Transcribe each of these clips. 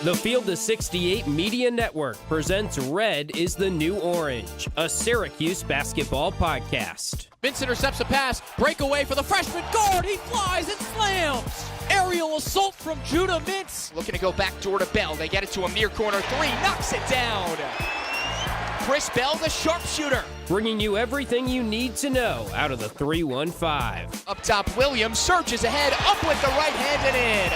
The Field of 68 Media Network presents Red is the New Orange, a Syracuse basketball podcast. Vince intercepts a pass, breakaway for the freshman guard, he flies and slams! Aerial assault from Judah Mintz. Looking to go back door to Bell, they get it to a near corner three, knocks it down! Chris Bell, the sharpshooter. Bringing you everything you need to know out of the 315. Up top, Williams surges ahead, up with the right hand and in.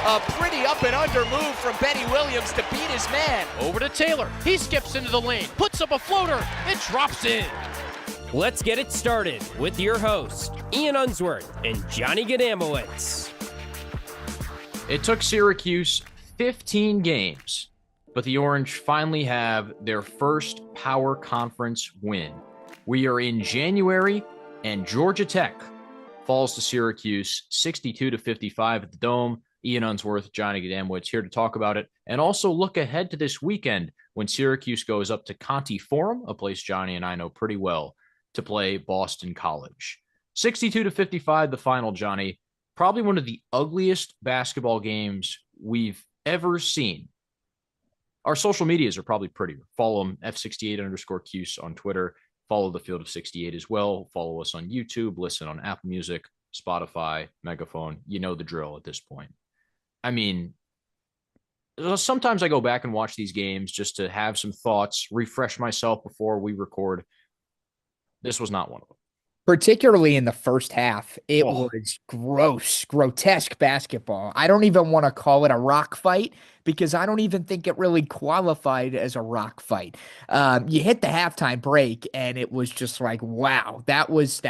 A pretty up and under move from Benny Williams to beat his man. Over to Taylor, he skips into the lane, puts up a floater, it drops in. Let's get it started with your host, Ian Unsworth and Johnny Gadamowitz. It took Syracuse 15 games, but the Orange finally have their first Power Conference win. We are in January, and Georgia Tech falls to Syracuse 62-55 at the Dome. Ian Unsworth, Johnny Gadamowitz here to talk about it, and also look ahead to this weekend when Syracuse goes up to Conf Forum, a place Johnny and I know pretty well, to play Boston College. 62-55, the final, Johnny. Probably one of the ugliest basketball games we've ever seen. Our social medias are probably prettier. Follow them, F68_Cuse on Twitter. Follow the Field of 68 as well. Follow us on YouTube. Listen on Apple Music, Spotify, Megaphone. You know the drill at this point. I mean, sometimes I go back and watch these games just to have some thoughts, refresh myself before we record. This was not one of them. Particularly in the first half, it was grotesque basketball. I don't even want to call it a rock fight because I don't even think it really qualified as a rock fight. You hit the halftime break and it was just like, wow, that was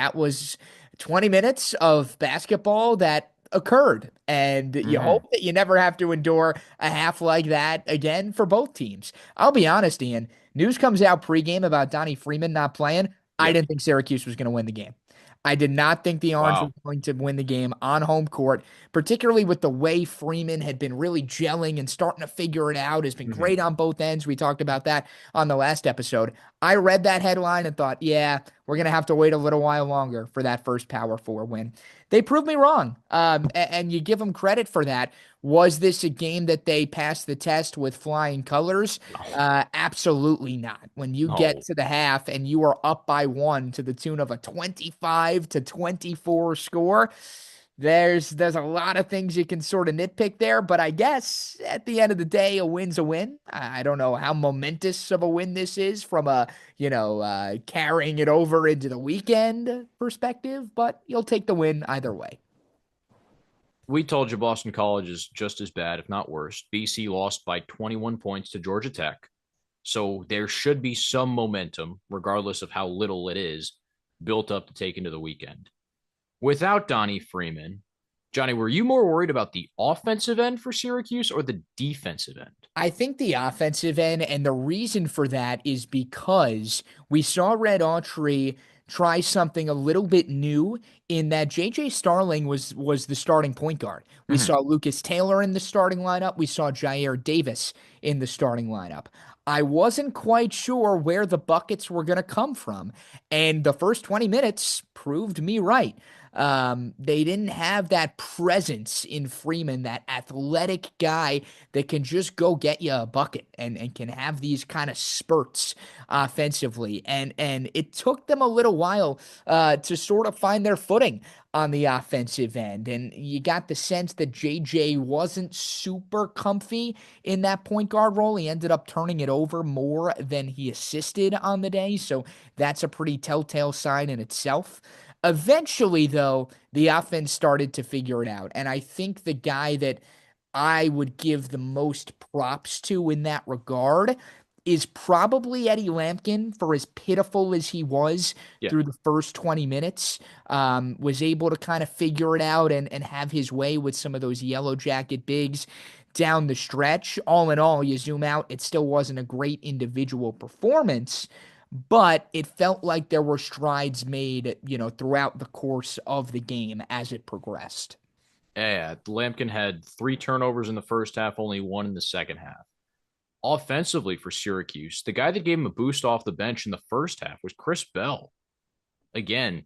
20 minutes of basketball that occurred. And you hope that you never have to endure a half like that again for both teams. I'll be honest, Ian, news comes out pregame about Donnie Freeman not playing. I didn't think Syracuse was going to win the game. I did not think the Orange was going to win the game on home court, particularly with the way Freeman had been really gelling and starting to figure it out. Has been great on both ends. We talked about that on the last episode. I read that headline and thought, yeah, we're going to have to wait a little while longer for that first Power 4 win. They proved me wrong, and you give them credit for that. Was this a game that they passed the test with flying colors? Absolutely not. When you get to the half and you are up by one to the tune of a 25-24 score, there's a lot of things you can sort of nitpick there, but I guess at the end of the day, a win's a win. I don't know how momentous of a win this is from a, carrying it over into the weekend perspective, but you'll take the win either way. We told you Boston College is just as bad, if not worse. BC lost by 21 points to Georgia Tech. So there should be some momentum, regardless of how little it is, built up to take into the weekend. Without Donnie Freeman, Johnny, were you more worried about the offensive end for Syracuse or the defensive end? I think the offensive end, and the reason for that is because we saw Red Autry try something a little bit new in that J.J. Starling was the starting point guard. We saw Lucas Taylor in the starting lineup. We saw Jair Davis in the starting lineup. I wasn't quite sure where the buckets were going to come from, and the first 20 minutes proved me right. They didn't have that presence in Freeman, that athletic guy that can just go get you a bucket and can have these kind of spurts offensively. And it took them a little while to sort of find their footing on the offensive end. And you got the sense that JJ wasn't super comfy in that point guard role. He ended up turning it over more than he assisted on the day. So that's a pretty telltale sign in itself. Eventually, though, the offense started to figure it out. And I think the guy that I would give the most props to in that regard is probably Eddie Lampkin, for as pitiful as he was through the first 20 minutes, was able to kind of figure it out and have his way with some of those Yellow Jacket bigs down the stretch. All in all, you zoom out, it still wasn't a great individual performance, but it felt like there were strides made, throughout the course of the game as it progressed. Yeah, Lampkin had 3 turnovers in the first half, only 1 in the second half. Offensively for Syracuse, the guy that gave him a boost off the bench in the first half was Chris Bell. Again,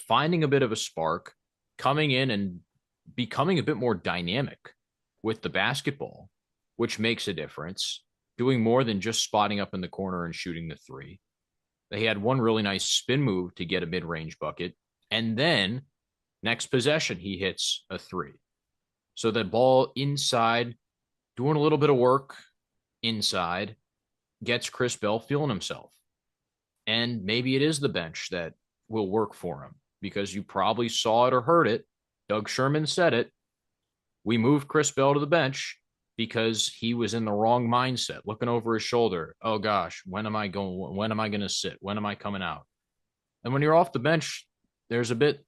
finding a bit of a spark, coming in and becoming a bit more dynamic with the basketball. which makes a difference, doing more than just spotting up in the corner and shooting the three. He had one really nice spin move to get a mid-range bucket. And then next possession, he hits a three. So the ball inside, doing a little bit of work inside, gets Chris Bell feeling himself. And maybe it is the bench that will work for him, because you probably saw it or heard it. Doug Sherman said it. We moved Chris Bell to the bench because he was in the wrong mindset, looking over his shoulder. Oh gosh, when am I going to sit? When am I coming out? And when you're off the bench, there's a bit,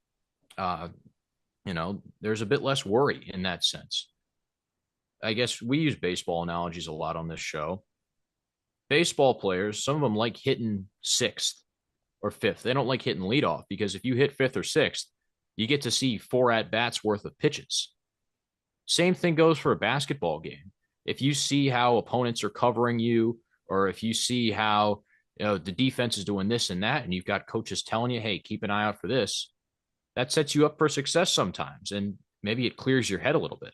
there's a bit less worry in that sense. I guess we use baseball analogies a lot on this show. Baseball players, some of them like hitting sixth or fifth. They don't like hitting leadoff, because if you hit fifth or sixth, you get to see 4 at-bats worth of pitches. Same thing goes for a basketball game. If you see how opponents are covering you, or if you see how the defense is doing this and that, and you've got coaches telling you, hey, keep an eye out for this, that sets you up for success sometimes, and maybe it clears your head a little bit.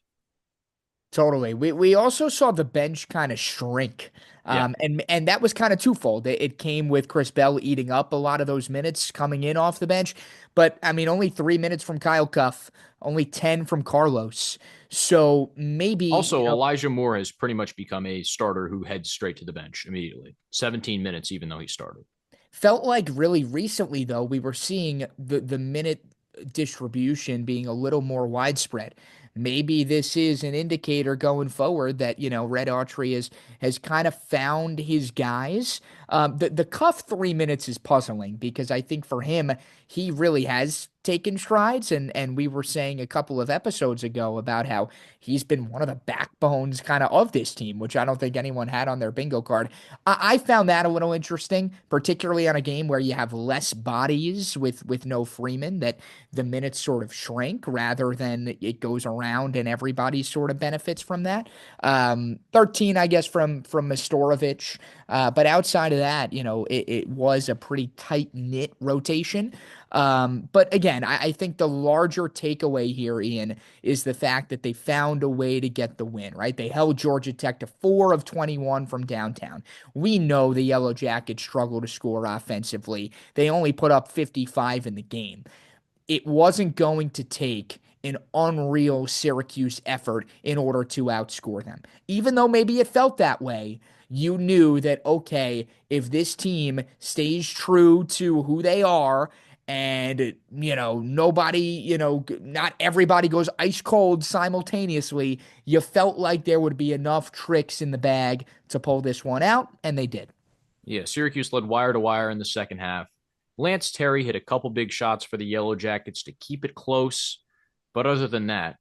Totally. We also saw the bench kind of shrink. And that was kind of twofold. It came with Chris Bell eating up a lot of those minutes coming in off the bench. But, I mean, only 3 minutes from Kyle Cuff, only 10 from Carlos. So maybe... Also, Elijah Moore has pretty much become a starter who heads straight to the bench immediately. 17 minutes, even though he started. Felt like really recently, though, we were seeing the minute distribution being a little more widespread. Maybe this is an indicator going forward that, Red Autry has kind of found his guys. The Cuff 3 minutes is puzzling, because I think for him, he really has taken strides. And we were saying a couple of episodes ago about how he's been one of the backbones kind of this team, which I don't think anyone had on their bingo card. I found that a little interesting, particularly on a game where you have less bodies with no Freeman, that the minutes sort of shrink rather than it goes around and everybody sort of benefits from that. 13, I guess, from Mastorovich. But outside of that, it was a pretty tight-knit rotation. But again, I think the larger takeaway here, Ian, is the fact that they found a way to get the win, right? They held Georgia Tech to 4 of 21 from downtown. We know the Yellow Jackets struggle to score offensively. They only put up 55 in the game. It wasn't going to take an unreal Syracuse effort in order to outscore them. Even though maybe it felt that way, you knew that, okay, if this team stays true to who they are, and, nobody, not everybody goes ice cold simultaneously, you felt like there would be enough tricks in the bag to pull this one out, and they did. Yeah, Syracuse led wire to wire in the second half. Lance Terry hit a couple big shots for the Yellow Jackets to keep it close. But other than that,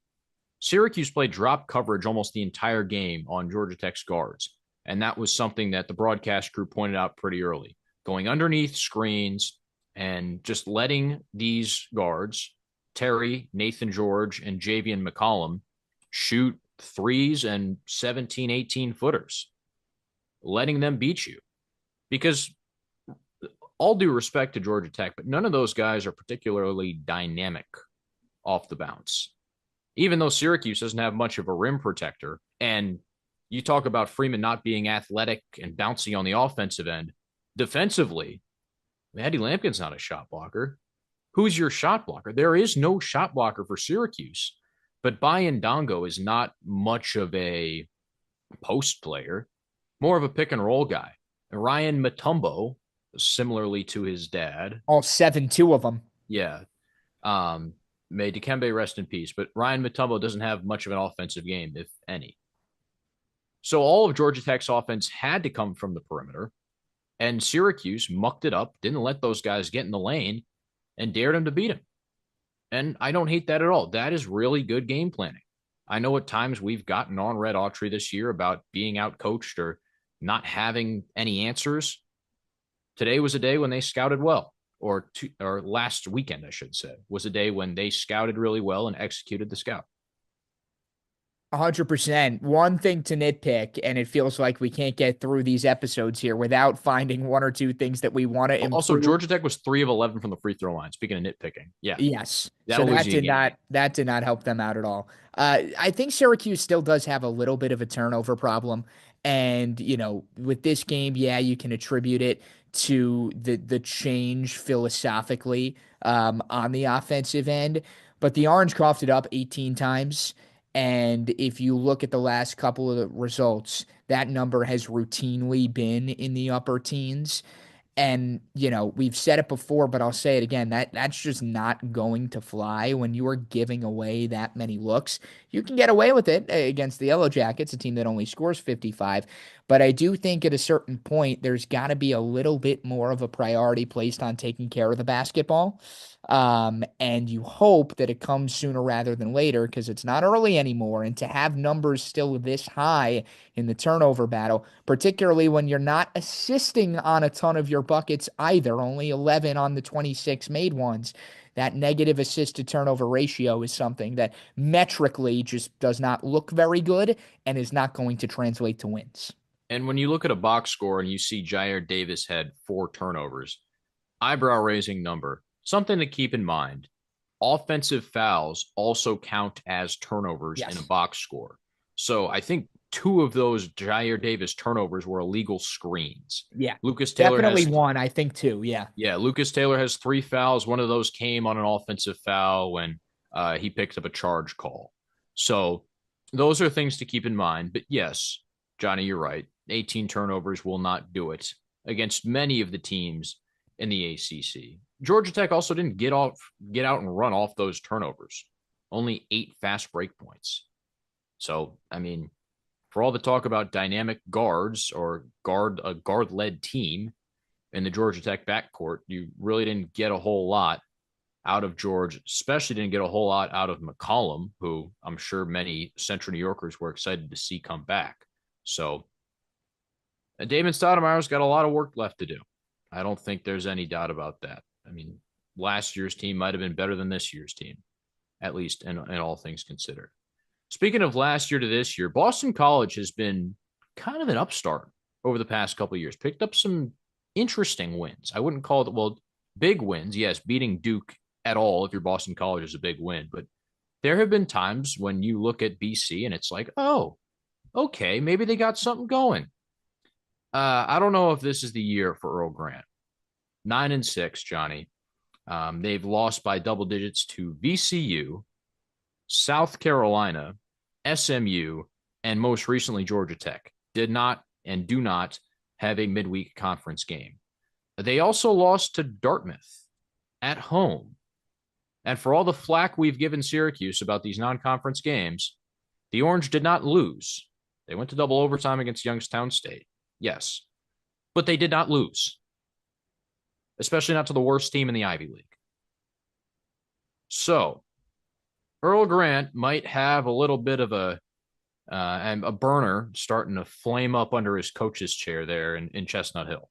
Syracuse played drop coverage almost the entire game on Georgia Tech's guards. And that was something that the broadcast crew pointed out pretty early. Going underneath screens and just letting these guards, Terry, Nathan George, and Javian McCollum, shoot threes and 17, 18-footers. Letting them beat you. Because all due respect to Georgia Tech, but none of those guys are particularly dynamic off the bounce. Even though Syracuse doesn't have much of a rim protector, and you talk about Freeman not being athletic and bouncy on the offensive end, defensively, Maddie Lampkin's not a shot blocker. Who's your shot blocker? There is no shot blocker for Syracuse, but Bayan Dongo is not much of a post player, more of a pick and roll guy. And Ryan Mutombo, similarly to his dad. All 7-2 of them. Yeah. May Dikembe rest in peace, but Ryan Mutombo doesn't have much of an offensive game, if any. So all of Georgia Tech's offense had to come from the perimeter, and Syracuse mucked it up, didn't let those guys get in the lane, and dared them to beat him. And I don't hate that at all. That is really good game planning. I know at times we've gotten on Red Autry this year about being out-coached or not having any answers. Today was a day when they scouted well, or last weekend, I should say, was a day when they scouted really well and executed the scout. 100%. One thing to nitpick, and it feels like we can't get through these episodes here without finding one or two things that we want to Also, improve. Georgia Tech was 3 of 11 from the free throw line. Speaking of nitpicking, yeah, Yes. So that'll lose you a game. that did not help them out at all. I think Syracuse still does have a little bit of a turnover problem. And, with this game, yeah, you can attribute it to the change philosophically on the offensive end. But the Orange coughed it up 18 times. And if you look at the last couple of the results, that number has routinely been in the upper teens. And, we've said it before, but I'll say it again. That's just not going to fly when you are giving away that many looks. You can get away with it against the Yellow Jackets, a team that only scores 55. But I do think at a certain point, there's got to be a little bit more of a priority placed on taking care of the basketball. And you hope that it comes sooner rather than later because it's not early anymore. And to have numbers still this high in the turnover battle, particularly when you're not assisting on a ton of your buckets either, only 11 on the 26 made ones. That negative assist to turnover ratio is something that metrically just does not look very good and is not going to translate to wins. And when you look at a box score and you see Jair Davis had 4 turnovers, eyebrow raising number, something to keep in mind. Offensive fouls also count as turnovers in a box score. So I think 2 of those Jair Davis turnovers were illegal screens. Yeah. Lucas Taylor definitely has one, I think 2. Yeah. Yeah, Lucas Taylor has 3 fouls. One of those came on an offensive foul when he picked up a charge call. So those are things to keep in mind. But yes, Johnny, you're right. 18 turnovers will not do it against many of the teams in the ACC. Georgia Tech also didn't get out and run off those turnovers. Only 8 fast break points. So, I mean, for all the talk about dynamic guards or a guard-led team in the Georgia Tech backcourt, you really didn't get a whole lot out of George, especially didn't get a whole lot out of McCollum, who I'm sure many Central New Yorkers were excited to see come back. So, Damon Stoudemire's got a lot of work left to do. I don't think there's any doubt about that. I mean, last year's team might have been better than this year's team, at least in all things considered. Speaking of last year to this year, Boston College has been kind of an upstart over the past couple of years. Picked up some interesting wins. I wouldn't call it, big wins. Yes, beating Duke at all if you're Boston College is a big win. But there have been times when you look at BC and it's like, oh, okay, maybe they got something going. I don't know if this is the year for Earl Grant. 9-6, Johnny. They've lost by double digits to VCU, South Carolina, SMU, and most recently Georgia Tech. Did not and do not have a midweek conference game. They also lost to Dartmouth at home. And for all the flack we've given Syracuse about these non-conference games, the Orange did not lose. They went to double overtime against Youngstown State. Yes, but they did not lose, especially not to the worst team in the Ivy League. So Earl Grant might have a little bit of a burner starting to flame up under his coach's chair there in Chestnut Hill.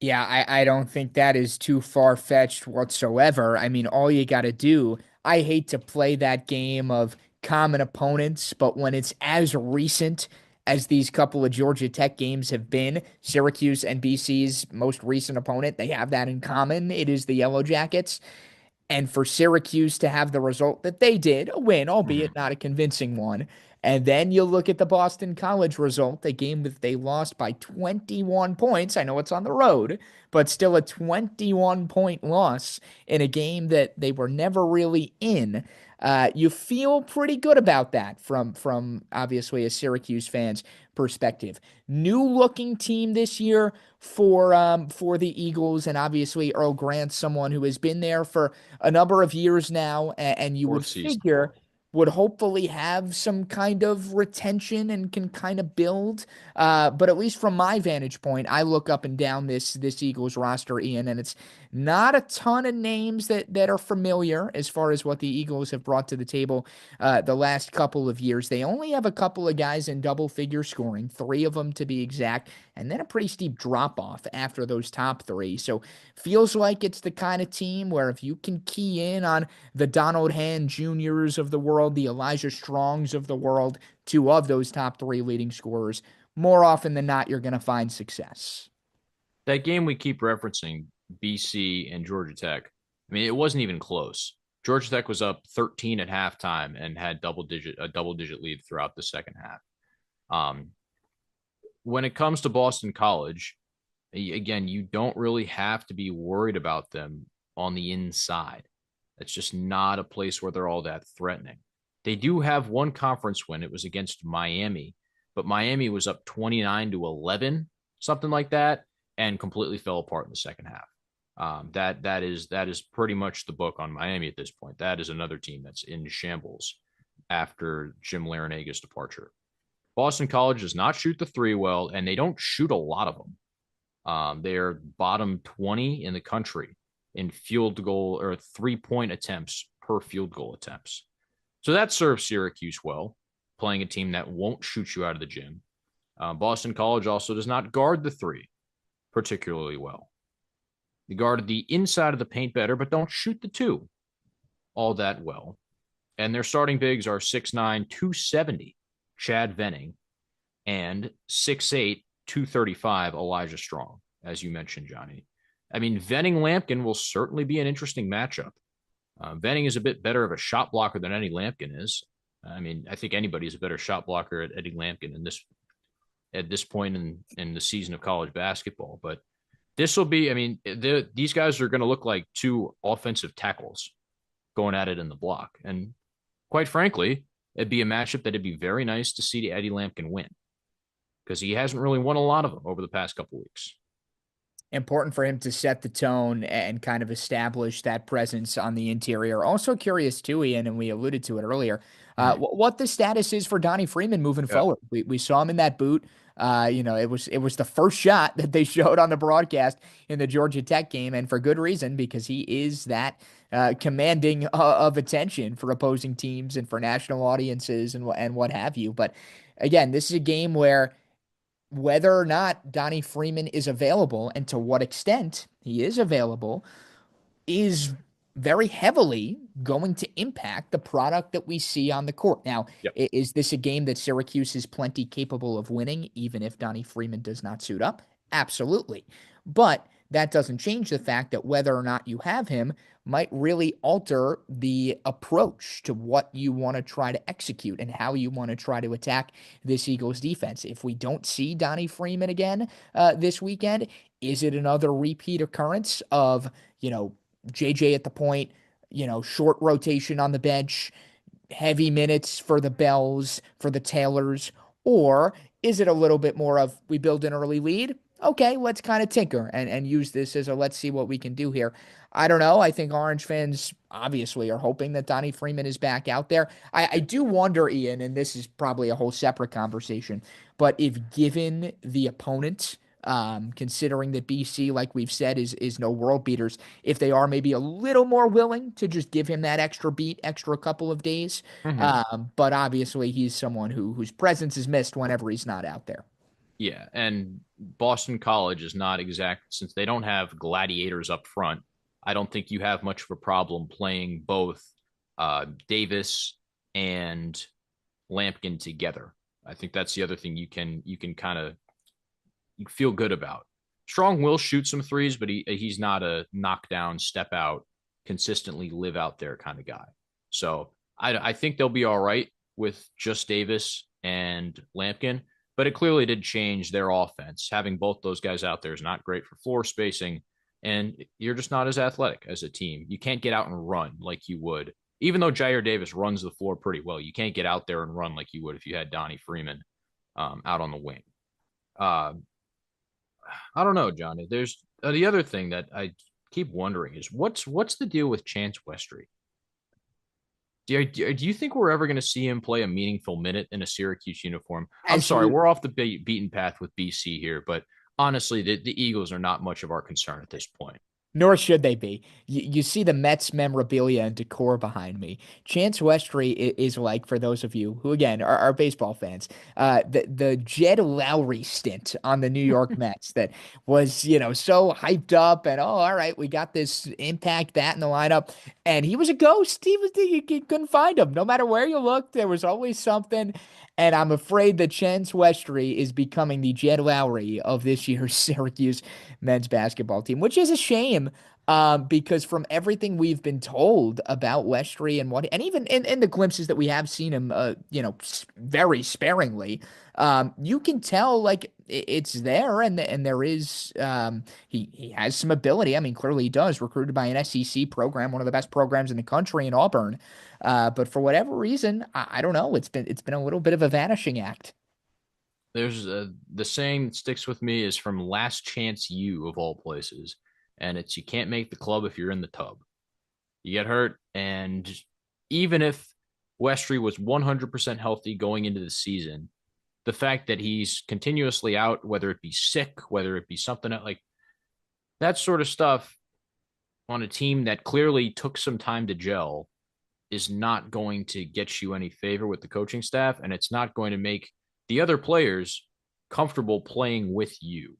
Yeah, I don't think that is too far-fetched whatsoever. I mean, all you got to do, I hate to play that game of common opponents, but when it's as recent as these couple of Georgia Tech games have been, Syracuse and BC's most recent opponent, they have that in common. It is the Yellow Jackets. And for Syracuse to have the result that they did, a win, albeit not a convincing one. And then you look at the Boston College result, a game that they lost by 21 points. I know it's on the road, but still a 21-point loss in a game that they were never really in. You feel pretty good about that from obviously a Syracuse fan's perspective. New looking team this year for the Eagles, and obviously Earl Grant's someone who has been there for a number of years now, and you would figure would hopefully have some kind of retention and can kind of build. But at least from my vantage point, I look up and down this Eagles roster, Ian, and it's not a ton of names that are familiar as far as what the Eagles have brought to the table the last couple of years. They only have a couple of guys in double-figure scoring, 3 of them to be exact, and then a pretty steep drop-off after those top 3. So feels like it's the kind of team where if you can key in on the Donald Hand Juniors of the world, world, the Elijah Strongs of the world, two of those top three leading scorers, more often than not, you're going to find success. That game we keep referencing, BC and Georgia Tech, I mean, it wasn't even close. Georgia Tech was up 13 at halftime and had a double-digit lead throughout the second half. When it comes to Boston College, again, you don't really have to be worried about them on the inside. That's just not a place where they're all that threatening. They do have one conference win. It was against Miami, but Miami was up 29-11, something like that, and completely fell apart in the second half. That is pretty much the book on Miami at this point. That is another team that's in shambles after Jim Laranaga's departure. Boston College does not shoot the three well, and they don't shoot a lot of them. They're bottom 20 in the country in field goal or 3-point attempts per field goal attempts. So that serves Syracuse well, playing a team that won't shoot you out of the gym. Boston College also does not guard the three particularly well. They guard the inside of the paint better, but don't shoot the two all that well. And their starting bigs are 6'9", 270, Chad Venning, and 6'8", 235, Elijah Strong, as you mentioned, Johnny. I mean, Venning-Lampkin will certainly be an interesting matchup. Venning is a bit better of a shot blocker than Eddie Lampkin is. I mean, I think anybody's a better shot blocker at Eddie Lampkin at this point in the season of college basketball. But this will be, I mean, these guys are going to look like two offensive tackles going at it in the block. And quite frankly, it'd be a matchup that it'd be very nice to see Eddie Lampkin win, because he hasn't really won a lot of them over the past couple weeks. Important for him to set the tone and kind of establish that presence on the interior. Also curious too, Ian, and we alluded to it earlier, what the status is for Donnie Freeman moving forward. We saw him in that boot. It was the first shot that they showed on the broadcast in the Georgia Tech game, and for good reason, because he is that commanding of attention for opposing teams and for national audiences and what have you. But again, this is a game where whether or not Donnie Freeman is available and to what extent he is available is very heavily going to impact the product that we see on the court. Now, is this a game that Syracuse is plenty capable of winning, even if Donnie Freeman does not suit up? Absolutely. But that doesn't change the fact that whether or not you have him might really alter the approach to what you want to try to execute and how you want to try to attack this Eagles defense. If we don't see Donnie Freeman again this weekend, is it another repeat occurrence of, JJ at the point, short rotation on the bench, heavy minutes for the Bells, for the Taylors, or is it a little bit more of we build an early lead? Okay, let's kind of tinker and use this as a let's see what we can do here. I don't know. I think Orange fans obviously are hoping that Donnie Freeman is back out there. I do wonder, Ian, and this is probably a whole separate conversation, but if given the opponent, considering that BC, like we've said, is no world beaters, if they are maybe a little more willing to just give him that extra couple of days. But obviously he's someone whose presence is missed whenever he's not out there. Yeah, and Boston College is not exact, since they don't have gladiators up front. I don't think you have much of a problem playing both Davis and Lampkin together. I think that's the other thing you can kind of feel good about. Strong will shoot some threes, but he's not a knockdown, step out, consistently live out there kind of guy. So I think they'll be all right with just Davis and Lampkin, but it clearly did change their offense. Having both those guys out there is not great for floor spacing, and you're just not as athletic as a team. You can't get out and run like you would. Even though Jair Davis runs the floor pretty well, you can't get out there and run like you would if you had Donnie Freeman out on the wing. I don't know, Johnny. There's the other thing that I keep wondering is what's the deal with Chance Westry? Do you think we're ever going to see him play a meaningful minute in a Syracuse uniform? I'm sorry, we're off the beaten path with BC here, but honestly, the Eagles are not much of our concern at this point. Nor should they be. You see the Mets memorabilia and decor behind me. Chance Westry is like, for those of you who, again, are baseball fans, the Jed Lowry stint on the New York Mets that was, so hyped up and, oh, all right, we got this impact bat in the lineup. And he was a ghost. You couldn't find him. No matter where you looked, there was always something. And I'm afraid that Chance Westry is becoming the Jed Lowry of this year's Syracuse men's basketball team, which is a shame. Because from everything we've been told about Westry and even in the glimpses that we have seen him, very sparingly, you can tell like it's there and there is, he has some ability. I mean, clearly he does, recruited by an SEC program, one of the best programs in the country in Auburn. But for whatever reason, I don't know. It's been a little bit of a vanishing act. There's the saying that sticks with me is from Last Chance U of all places, and it's you can't make the club if you're in the tub. You get hurt, and even if Westry was 100% healthy going into the season, the fact that he's continuously out, whether it be sick, whether it be something like that sort of stuff on a team that clearly took some time to gel is not going to get you any favor with the coaching staff, and it's not going to make the other players comfortable playing with you,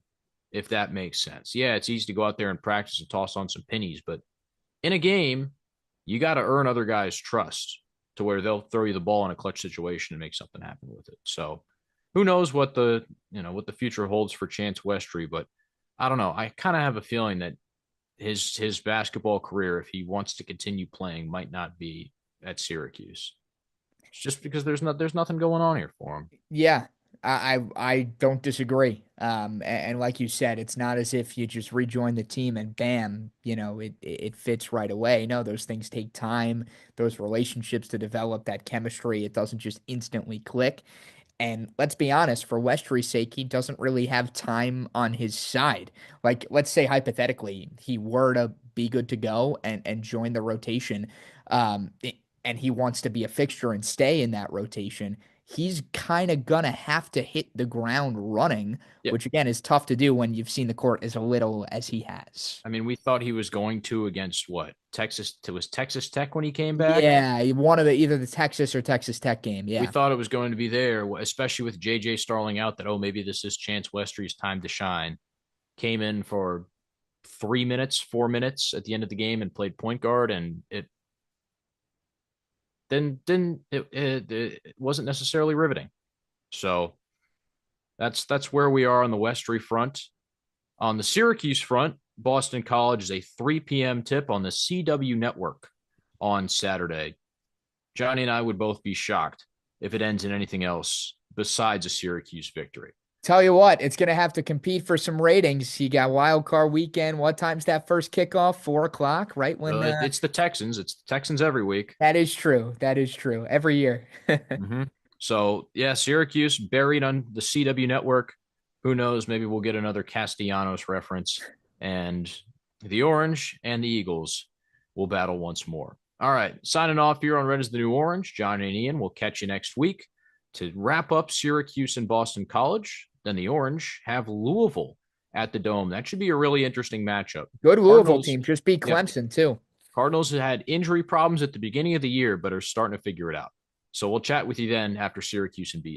if that makes sense. Yeah, it's easy to go out there and practice and toss on some pennies, but in a game, you got to earn other guys' trust to where they'll throw you the ball in a clutch situation and make something happen with it. So who knows what the future holds for Chance Westry, but I don't know. I kind of have a feeling that his basketball career, if he wants to continue playing, might not be at Syracuse. It's just because there's nothing going on here for him. Yeah, I don't disagree. And like you said, it's not as if you just rejoin the team and bam, it fits right away. No, those things take time, those relationships to develop, that chemistry. It doesn't just instantly click. And let's be honest, for Westry's sake, he doesn't really have time on his side. Like, let's say hypothetically, he were to be good to go and join the rotation, um, and he wants to be a fixture and stay in that rotation. He's kind of gonna have to hit the ground running, Yep. which again is tough to do when you've seen the court as little as he has. I mean, we thought he was going to against what? Texas? It was Texas Tech when he came back? Yeah, one of either the Texas or Texas Tech game. We Yeah. thought it was going to be there, especially with JJ Starling out, that, oh, maybe this is Chance Westry's time to shine. Came in for 3 minutes, 4 minutes at the end of the game and played point guard, and it wasn't necessarily riveting. So that's where we are on the Westry front. On the Syracuse front, Boston College is a 3 p.m. tip on the CW network on Saturday. Johnny and I would both be shocked if it ends in anything else besides a Syracuse victory. Tell you what, it's going to have to compete for some ratings. You got wild card weekend. What time's that first kickoff? 4 o'clock, right? When It's the Texans. It's the Texans every week. That is true. That is true. Every year. Mm-hmm. So, yeah, Syracuse buried on the CW network. Who knows? Maybe we'll get another Castellanos reference. And the Orange and the Eagles will battle once more. All right, signing off here on Red is the New Orange. John and Ian will catch you next week to wrap up Syracuse and Boston College. Then the Orange have Louisville at the Dome. That should be a really interesting matchup. Good Louisville team. Just beat Clemson, too. Cardinals had injury problems at the beginning of the year, but are starting to figure it out. So we'll chat with you then after Syracuse and BC.